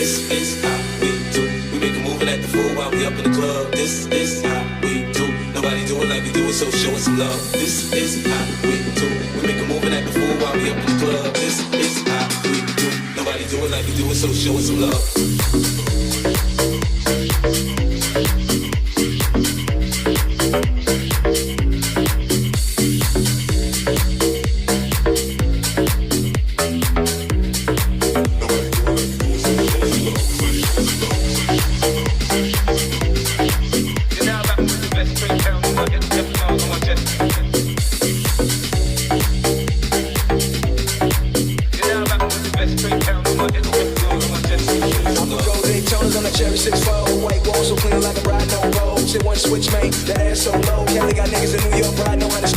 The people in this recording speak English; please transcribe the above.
This is how we do. We make a move and act the fool while we up in the club. This is how we do. Nobody do it like we do it, so show us some love. This is how we do. We make a move and act the fool while we up in the club. This is how we do. Nobody do it like we do it, so show us some love. Switch mate, that ass so low. Cali got niggas in New York, but I know how to score.